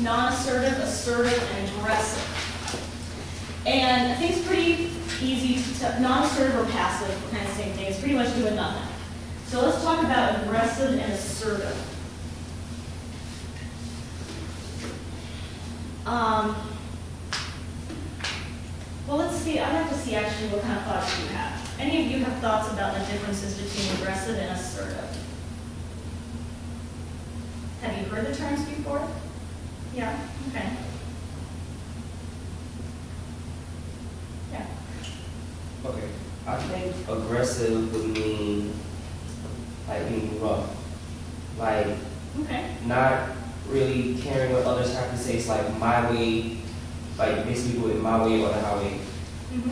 non-assertive, assertive, and aggressive. And I think it's pretty easy to tell. Non-assertive or passive, kind of the same thing. It's pretty much doing nothing. So let's talk about aggressive and assertive. Well, let's see. I'd have to see actually what kind of thoughts you have. Any of you have thoughts about the differences between aggressive and assertive? Have you heard the terms before? Yeah? Okay. Yeah. Okay. I think aggressive would mean like being rough. Like not really caring what others have to say. It's like my way, like basically do it my way or the highway.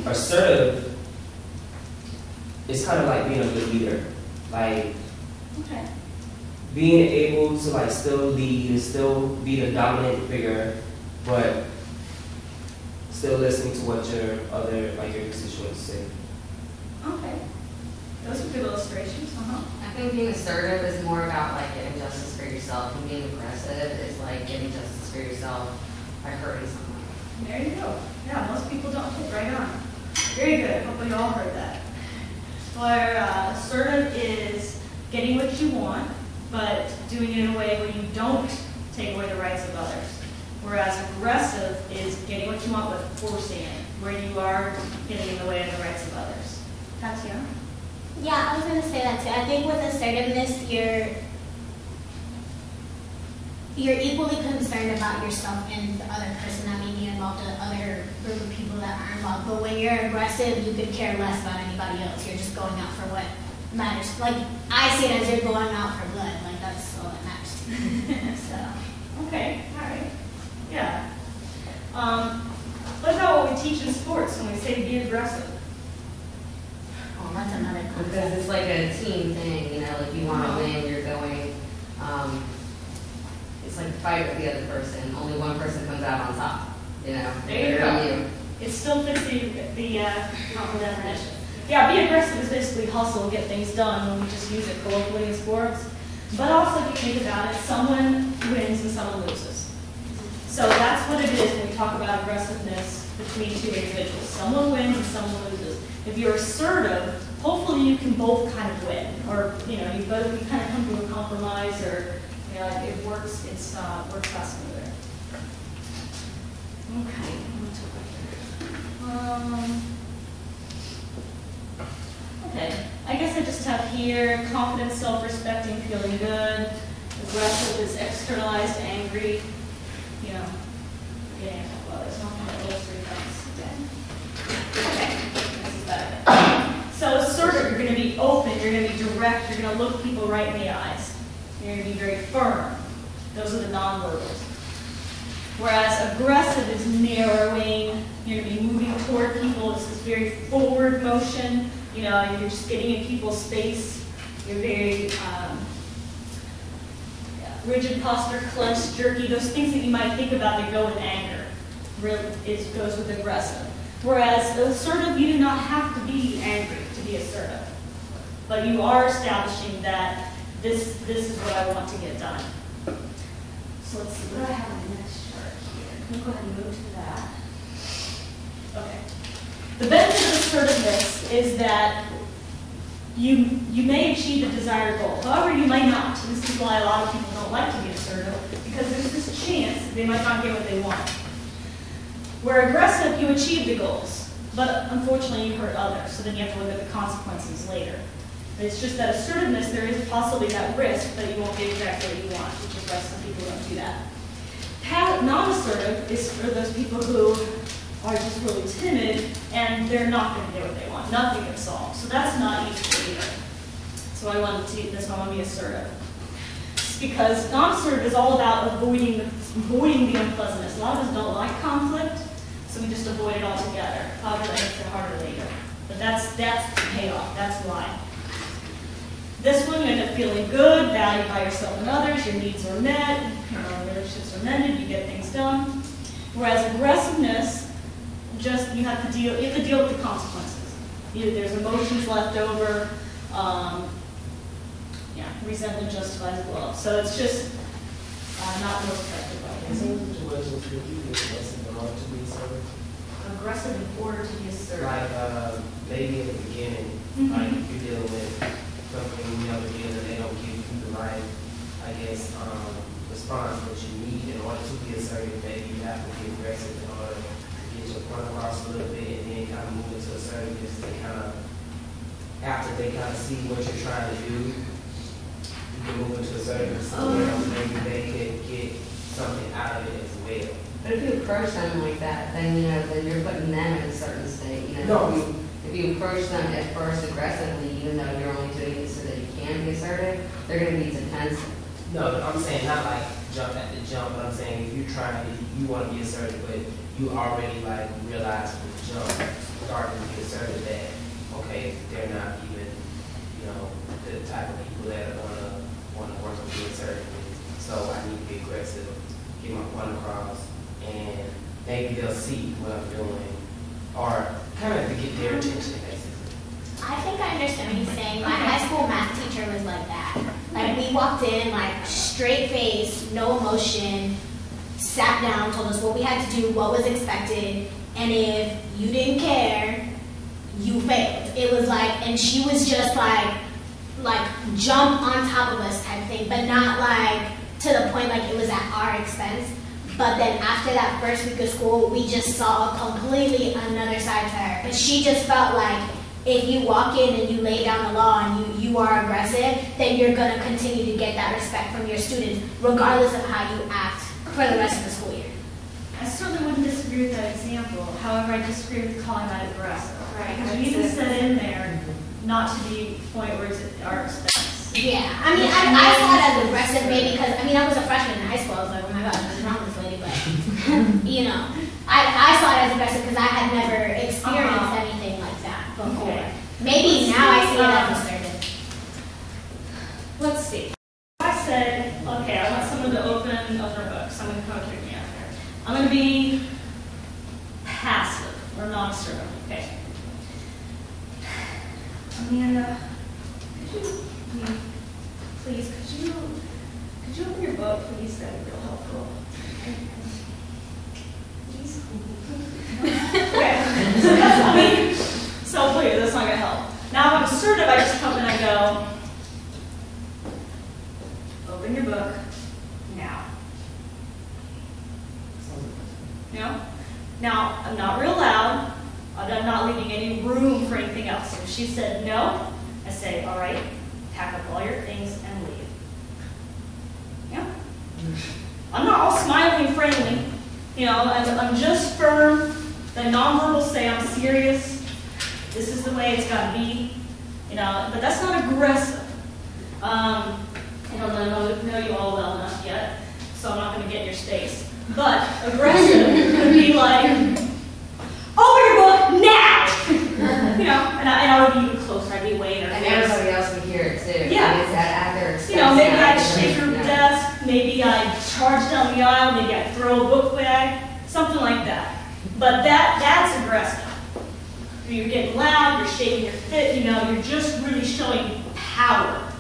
Assertive is kind of like being a good leader. Like being able to like still lead and still be the dominant figure, but still listening to what your other, like your constituents say. Okay. Those are good illustrations. I think being assertive is more about like getting justice for yourself, and being aggressive is like getting justice for yourself by hurting someone. There you go. Yeah, most people don't hit right on. Very good. Hopefully you all heard that. Where assertive is getting what you want, but doing it in a way where you don't take away the rights of others. Whereas aggressive is getting what you want but forcing it, where you are getting in the way of the rights of others. Tatiana? Yeah, I was going to say that too. I think with assertiveness, you're equally concerned about yourself and the other person that may be involved, the other group of people that are involved. But when you're aggressive, you could care less about anybody else. You're just going out for what matters. Like, I see it as you're going out for good. Like, that's all that matters to me. So. Okay, all right. Yeah. What about what we teach in sports when we say be aggressive? Oh, that's another concept. Because it's like a team thing, you know, like you want to win, you're going, it's like a fight with the other person. Only one person comes out on top, you know. There you go. It still fits the common definition. Yeah, be aggressive is basically hustle, get things done when we just use it colloquially in sports. But also, if you think about it, someone wins and someone loses. So that's what it is when we talk about aggressiveness between two individuals. Someone wins and someone loses. If you're assertive, hopefully you can both kind of win, or you kind of come to a compromise, or it works. Works out smoother. Okay. Okay. I guess I just have here confident, self-respecting, feeling good. Aggressive is externalized, angry. Yeah. Well, there's not one of those three things. Okay. This is better. So assertive, you're going to be open, you're going to be direct, you're going to look people right in the eyes. You're going to be very firm. Those are the nonverbals. Whereas aggressive is narrowing, you're going to be moving toward people. This is very forward motion. You're just getting in people's space. You're very rigid posture, clenched, jerky. Those things that you might think about that go with anger. Really, it goes with aggressive. Whereas assertive, you do not have to be angry to be assertive. But you are establishing that this is what I want to get done. So let's see what I have on the next chart here. Can we go ahead and move to that? Okay. The benefit of assertiveness is that you may achieve a desired goal. However, you might not. This is why a lot of people don't like to be assertive, because there's this chance they might not get what they want. Where aggressive, you achieve the goals, but unfortunately you hurt others, so then you have to look at the consequences later. But it's just that assertiveness, there is possibly that risk that you won't get exactly what you want, which is why some people don't do that. Non-assertive is for those people who are just really timid, and they're not going to get what they want. Nothing gets solved. So that's not useful either. So that's why I want to be assertive. Because non-assertive is all about avoiding the unpleasantness. A lot of us don't like conflict, so we just avoid it altogether. However, that makes it harder later. But that's the payoff. That's why. This one, you end up feeling good, valued by yourself and others. Your needs are met. Relationships are mended. You get things done. Whereas aggressiveness, you have to deal with the consequences. Either there's emotions left over, resentment justifies love. So it's just not not more effective by In some situations, could you be aggressive in order to be assertive? aggressive in order to be assertive. Like, maybe in the beginning, like you're dealing with something in the beginning, they don't give you the right, I guess, response that you need in order to be assertive. Maybe you have to be aggressive in order to get your point across a little bit, and then kind of move into assertiveness. They kind of, after they kind of see what you're trying to do, you can move into assertiveness. So maybe they can get something out of it as well. But if you approach them like that, then then you're putting them in a certain state. If you approach them at first aggressively, even though you're only doing it so that you can be assertive, they're going to be defensive. No, I'm saying not like jump at the jump, but I'm saying if you're trying to, you want to be assertive, but you already like realize from the jump, starting to be assertive that, okay, they're not even, the type of people that are want to work with being assertive. So I need to be aggressive, get my point across, and maybe they'll see what I'm doing, or kind of to get their attention, basically. I think I understand what he's saying. My high school math teacher was like that. Like, we walked in, like, straight face, no emotion, sat down, told us what we had to do, what was expected, and if you didn't care, you failed. It was like, and she was just like jump on top of us type thing, but not like to the point like it was at our expense. But then after that first week of school, we just saw a completely another side to her. And she just felt like if you walk in and you lay down the law and you are aggressive, then you're going to continue to get that respect from your students, regardless of how you act for the rest of the school year. I certainly wouldn't disagree with that example. However, I disagree with calling that aggressive. Right. Because you even said in there not to be a point where it's at our expense. Yeah, I mean, I saw it as aggressive maybe because, I mean, I was a freshman in high school. I was like, oh my gosh, what's wrong with this lady? But, I saw it as aggressive because I had never experienced anything like that before. Okay. Maybe now I see it as assertive. Let's see. I said, okay, I want someone to open their book. Someone to come kick me out there. I'm going to be passive or non-assertive. Okay. Amanda, please, could you open your book, please? That'd be real helpful. Please. Okay. So please, that's not gonna help. Now, if I'm assertive, I just come and I go, open your book now. No? Now, I'm not real loud. I'm not leaving any room for anything else. If she said no, I say, all right, pack up all your things and leave. Yeah? I'm not all smiley and friendly. I'm just firm. The nonverbal say I'm serious. This is the way it's got to be. But that's not aggressive. I don't know you all well enough yet, so I'm not going to get in your space. But aggressive would be like, open your book now! And I would be even closer. I'd be way in her And face. everybody else would hear it too. Yeah. I mean, it's at their expense. Maybe now, I'd shake her yeah. desk, maybe I'd charge down the aisle, maybe I'd throw a book bag, something like that. But that's aggressive. You're getting loud, you're shaking your fist, you're just really showing power.